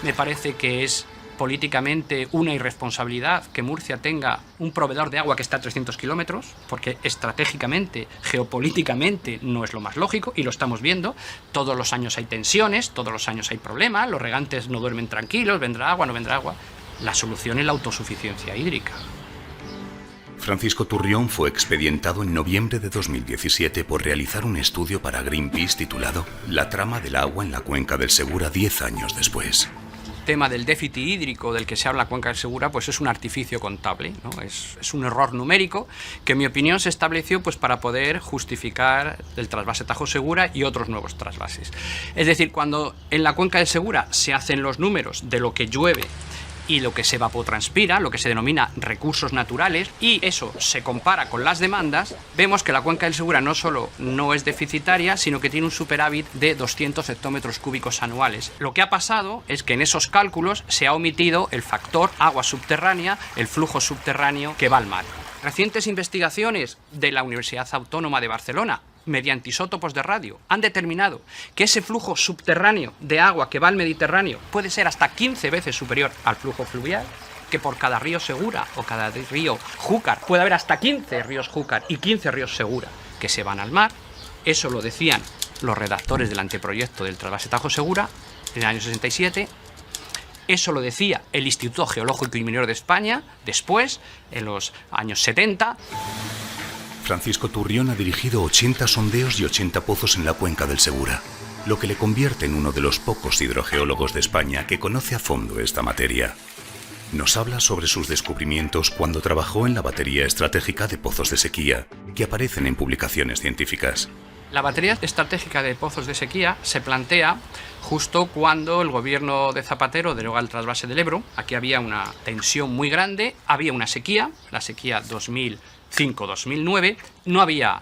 Me parece que es políticamente una irresponsabilidad que Murcia tenga un proveedor de agua que está a 300 kilómetros, porque estratégicamente, geopolíticamente no es lo más lógico, y lo estamos viendo. Todos los años hay tensiones, todos los años hay problemas, los regantes no duermen tranquilos, vendrá agua, no vendrá agua. La solución es la autosuficiencia hídrica. Francisco Turrión fue expedientado en noviembre de 2017 por realizar un estudio para Greenpeace titulado La trama del agua en la cuenca del Segura 10 años después. El tema del déficit hídrico del que se habla en la cuenca del Segura pues es un artificio contable, ¿no? Es un error numérico que en mi opinión se estableció pues para poder justificar el trasvase Tajo Segura y otros nuevos trasvases. Es decir, cuando en la cuenca del Segura se hacen los números de lo que llueve y lo que se evapotranspira, lo que se denomina recursos naturales, y eso se compara con las demandas, vemos que la cuenca del Segura no solo no es deficitaria, sino que tiene un superávit de 200 hectómetros cúbicos anuales. Lo que ha pasado es que en esos cálculos se ha omitido el factor agua subterránea, el flujo subterráneo que va al mar. Recientes investigaciones de la Universidad Autónoma de Barcelona, mediante isótopos de radio, han determinado que ese flujo subterráneo de agua que va al Mediterráneo puede ser hasta 15 veces superior al flujo fluvial, que por cada río Segura o cada río Júcar puede haber hasta 15 ríos Júcar y 15 ríos Segura que se van al mar. Eso lo decían los redactores del anteproyecto del trasvase Tajo Segura en el año 67. Eso lo decía el Instituto Geológico y Minero de España después, en los años 70. Francisco Turrión ha dirigido 80 sondeos y 80 pozos en la cuenca del Segura, lo que le convierte en uno de los pocos hidrogeólogos de España que conoce a fondo esta materia. Nos habla sobre sus descubrimientos cuando trabajó en la batería estratégica de pozos de sequía, que aparecen en publicaciones científicas. La batería estratégica de pozos de sequía se plantea justo cuando el gobierno de Zapatero deroga el trasvase del Ebro. Aquí había una tensión muy grande, había una sequía, la sequía 2005-2009, no había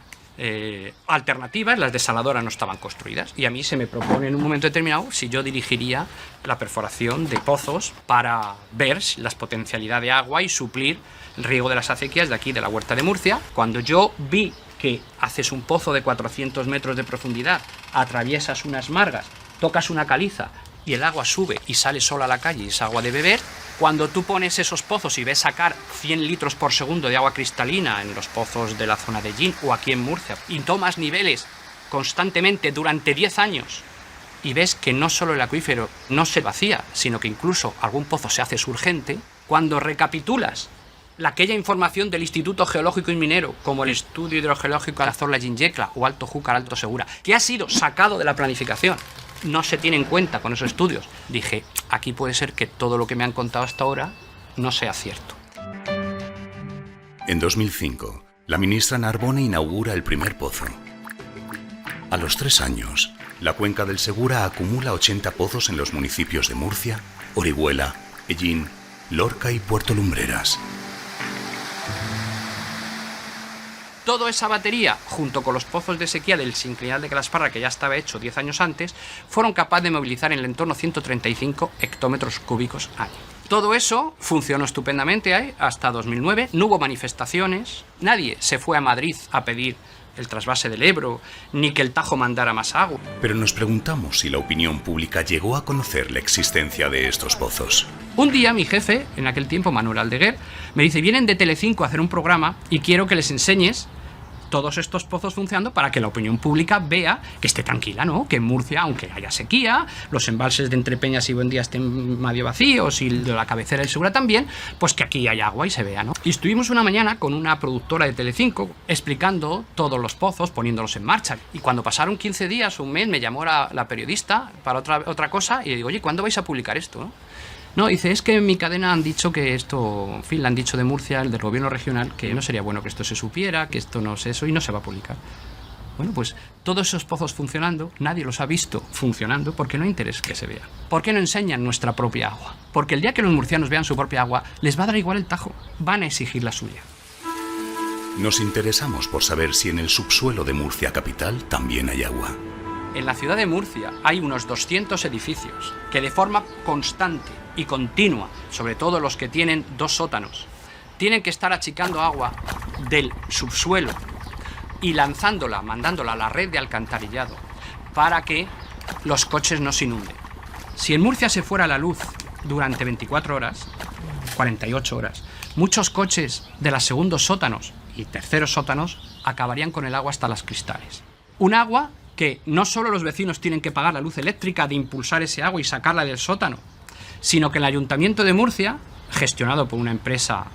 alternativas, las desaladoras no estaban construidas, y a mí se me propone en un momento determinado si yo dirigiría la perforación de pozos para ver las potencialidades de agua y suplir el riego de las acequias de aquí de la Huerta de Murcia. Cuando yo vi que haces un pozo de 400 metros de profundidad, atraviesas unas margas, tocas una caliza y el agua sube y sale sola a la calle y es agua de beber, cuando tú pones esos pozos y ves sacar 100 litros por segundo de agua cristalina en los pozos de la zona de Llín o aquí en Murcia, y tomas niveles constantemente durante 10 años y ves que no solo el acuífero no se vacía, sino que incluso algún pozo se hace surgente, cuando recapitulas aquella información del Instituto Geológico y Minero, como el Estudio Hidrogeológico de Cazorla-Ginjecla o Alto Júcar, Alto Segura, que ha sido sacado de la planificación, no se tiene en cuenta con esos estudios, dije, aquí puede ser que todo lo que me han contado hasta ahora no sea cierto. En 2005, la ministra Narbona inaugura el primer pozo. A los 3 años, la cuenca del Segura acumula 80 pozos en los municipios de Murcia, Orihuela, Ellín, Lorca y Puerto Lumbreras. Toda esa batería, junto con los pozos de sequía del sinclinal de Calasparra, que ya estaba hecho 10 años antes, fueron capaces de movilizar en el entorno 135 hectómetros cúbicos año. Todo eso funcionó estupendamente hasta 2009, no hubo manifestaciones, nadie se fue a Madrid a pedir el trasvase del Ebro, ni que el Tajo mandara más agua. Pero nos preguntamos si la opinión pública llegó a conocer la existencia de estos pozos. Un día mi jefe, en aquel tiempo Manuel Aldeguer, me dice, vienen de Telecinco a hacer un programa y quiero que les enseñes todos estos pozos funcionando para que la opinión pública vea que esté tranquila, ¿no? Que en Murcia, aunque haya sequía, los embalses de Entrepeñas y Buendía estén medio vacíos y de la cabecera del Segura también, pues que aquí hay agua y se vea, ¿no? Y estuvimos una mañana con una productora de Telecinco explicando todos los pozos, poniéndolos en marcha. Y cuando pasaron 15 días o un mes, me llamó la periodista para otra cosa y le digo, oye, ¿cuándo vais a publicar esto, no? No, dice, es que en mi cadena han dicho que esto, en fin, le han dicho de Murcia, el del gobierno regional, que no sería bueno que esto se supiera, que esto no es eso y no se va a publicar. Bueno, pues todos esos pozos funcionando, nadie los ha visto funcionando porque no hay interés que se vea. ¿Por qué no enseñan nuestra propia agua? Porque el día que los murcianos vean su propia agua, les va a dar igual el Tajo, van a exigir la suya. Nos interesamos por saber si en el subsuelo de Murcia capital también hay agua. En la ciudad de Murcia hay unos 200 edificios que de forma constante y continua, sobre todo los que tienen 2 sótanos, tienen que estar achicando agua del subsuelo y mandándola a la red de alcantarillado para que los coches no se inunden. Si en Murcia se fuera la luz durante 24 horas, 48 horas, muchos coches de los segundos sótanos y terceros sótanos acabarían con el agua hasta las cristales. Un agua que no solo los vecinos tienen que pagar la luz eléctrica de impulsar ese agua y sacarla del sótano, sino que el Ayuntamiento de Murcia, gestionado por una empresa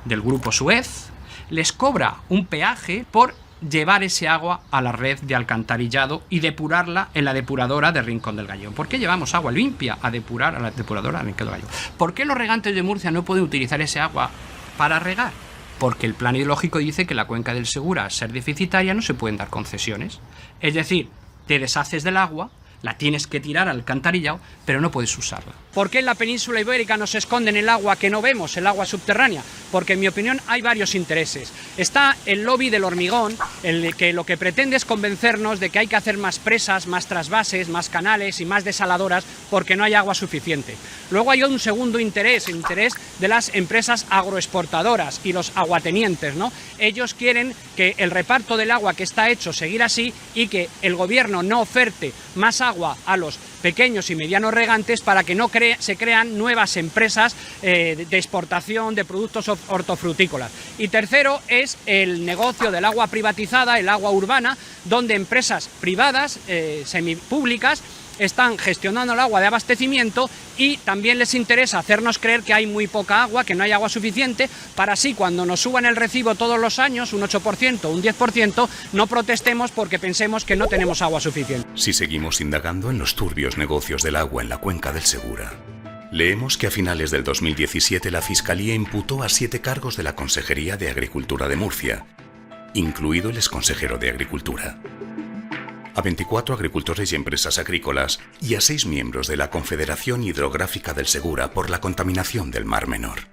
del grupo Suez, les cobra un peaje por llevar ese agua a la red de alcantarillado y depurarla en la depuradora de Rincón del Gallo. ¿Por qué llevamos agua limpia a depurar a la depuradora de Rincón del Gallo? ¿Por qué los regantes de Murcia no pueden utilizar ese agua para regar? Porque el plan hidrológico dice que la cuenca del Segura, al ser deficitaria, no se pueden dar concesiones. Es decir, te deshaces del agua, la tienes que tirar al alcantarillado, pero no puedes usarla. ¿Por qué en la península ibérica nos esconden el agua que no vemos, el agua subterránea? Porque en mi opinión hay varios intereses. Está el lobby del hormigón, que lo que pretende es convencernos de que hay que hacer más presas, más trasvases, más canales y más desaladoras porque no hay agua suficiente. Luego hay un segundo interés, el interés de las empresas agroexportadoras y los aguatenientes, ¿no? Ellos quieren que el reparto del agua que está hecho seguir así y que el gobierno no oferte más agua a los pequeños y medianos regantes para que no se crean nuevas empresas de exportación de productos hortofrutícolas. Y tercero es el negocio del agua privatizada, el agua urbana, donde empresas privadas, semipúblicas, están gestionando el agua de abastecimiento y también les interesa hacernos creer que hay muy poca agua, que no hay agua suficiente, para así cuando nos suban el recibo todos los años, un 8%, un 10%, no protestemos porque pensemos que no tenemos agua suficiente. Si seguimos indagando en los turbios negocios del agua en la cuenca del Segura, leemos que a finales del 2017 la Fiscalía imputó a 7 cargos de la Consejería de Agricultura de Murcia, incluido el exconsejero de Agricultura, a 24 agricultores y empresas agrícolas y a 6 miembros de la Confederación Hidrográfica del Segura por la contaminación del Mar Menor.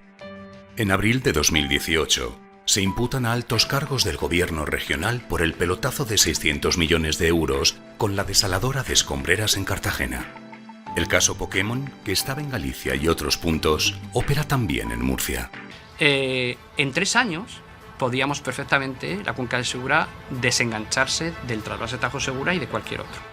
En abril de 2018, se imputan a altos cargos del gobierno regional por el pelotazo de 600 millones de euros con la desaladora de Escombreras en Cartagena. El caso Pokémon, que estaba en Galicia y otros puntos, opera también en Murcia. En 3 años podíamos perfectamente, la cuenca del Segura, desengancharse del trasvase Tajo Segura y de cualquier otro.